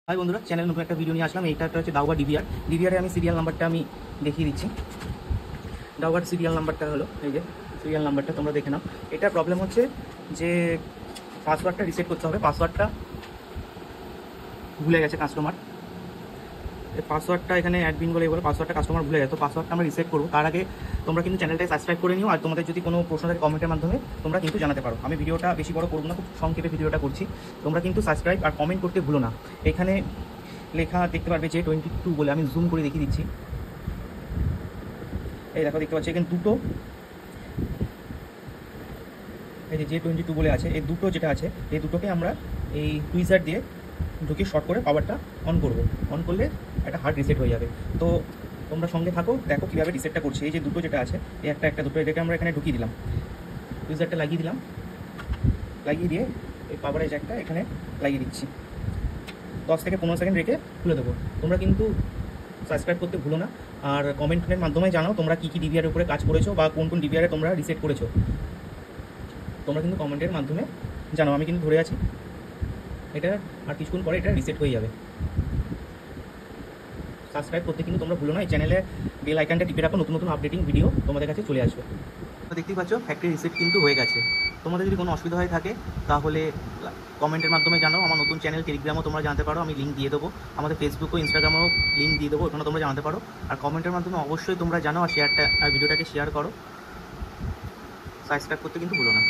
High বন্ধুরা, channel নতুন একটা ভিডিও নিয়ে আসলাম। এইটা হচ্ছে দাওবা ডিভিআর। ডিভিআরে আমি সিরিয়াল নাম্বারটা আমি দেখিয়ে দিচ্ছি। দাওবার সিরিয়াল নাম্বারটা হলো এই যে সিরিয়াল নাম্বারটা, তোমরা দেখে নাও। এটার প্রবলেম হচ্ছে যে পাসওয়ার্ডটা রিসেট করতে হবে। পাসওয়ার্ডটা ভুলে গেছে কাস্টমার। পাসওয়ার্ডটা এখানে অ্যাডমিন বলে পাসওয়ার্ডটা কাস্টমার ভুলে গেছে। তো পাসওয়ার্ডটা আমরা রিসেট করবো। তার আগে তোমরা কিন্তু চ্যানেলটাকে সাবস্ক্রাইব করে নিও। আর তোমাদের যদি কোনো প্রশ্ন থাকে কমেন্টের মাধ্যমে তোমরা কিন্তু জানাতে পারো। আমি ভিডিওটা বেশি বড় করবো না, খুব সংক্ষেপে ভিডিওটা করছি। তোমরা কিন্তু সাবস্ক্রাইব আর কমেন্ট করতে ভুলো না। এখানে লেখা দেখতে পারবে যে 22 বলে, আমি জুম করে দেখিয়ে দিচ্ছি। এই দেখো, দেখতে পাচ্ছি এখানে দুটো, এই যে 22 বলে আছে, এই দুটো যেটা আছে এই দুটোকে আমরা এই টুইজার দিয়ে ঢুকিয়ে শর্ট করে পাওয়ারটা অন করব। অন করলে একটা হার্ড রিসেট হয়ে যাবে। তো তোমরা সঙ্গে থাকো, দেখো কীভাবে রিসেটটা করছি। এই যে দুটো যেটা আছে, এই একটা দুটো, এটাকে আমরা এখানে ঢুকিয়ে দিলাম, টুইজারটা লাগিয়ে দিলাম। লাগিয়ে দিয়ে এই পাওয়ারের জ্যাকটা এখানে লাগিয়ে দিচ্ছি। 10 থেকে 15 সেকেন্ড রেখে খুলে দেবো। তোমরা কিন্তু সাবস্ক্রাইব করতে ভুলো না। আর কমেন্টের মাধ্যমে জানাও তোমরা কী ডিভিআর উপরে কাজ করেছো বা কোন কোন ডিভিআরে তোমরা রিসেট করেছো। তোমরা কিন্তু কমেন্টের মাধ্যমে জানাও। আমি কিন্তু ধরে আছি, এটা আর কিছুক্ষণ পরে এটা রিসেট হয়ে যাবে। সাবস্ক্রাইব করতে কিন্তু তোমরা ভুলো না। এই চ্যানেলে বেল আইকনটা টিপে রাখো, নতুন নতুন আপডেটিং ভিডিও তোমাদের কাছে চলে আসবে। তো দেখতেই পাচ্ছ ফ্যাক্টরি রিসেট কিন্তু হয়ে গেছে। তোমাদের যদি কোনো অসুবিধা হয়ে থাকে তাহলে কমেন্টের মাধ্যমে জানাও। আমার নতুন চ্যানেল টেলিগ্রামও তোমরা জানতে পারো, আমি লিঙ্ক দিয়ে দেবো। আমাদের ফেসবুক ও ইনস্টাগ্রামেও লিঙ্ক দিয়ে দেবো, ওখানে তোমরা জানাতে পারো। আর কমেন্টের মাধ্যমে অবশ্যই তোমরা জানাও, আর ভিডিওটাকে শেয়ার করো। সাবস্ক্রাইব করতে কিন্তু ভুলো না।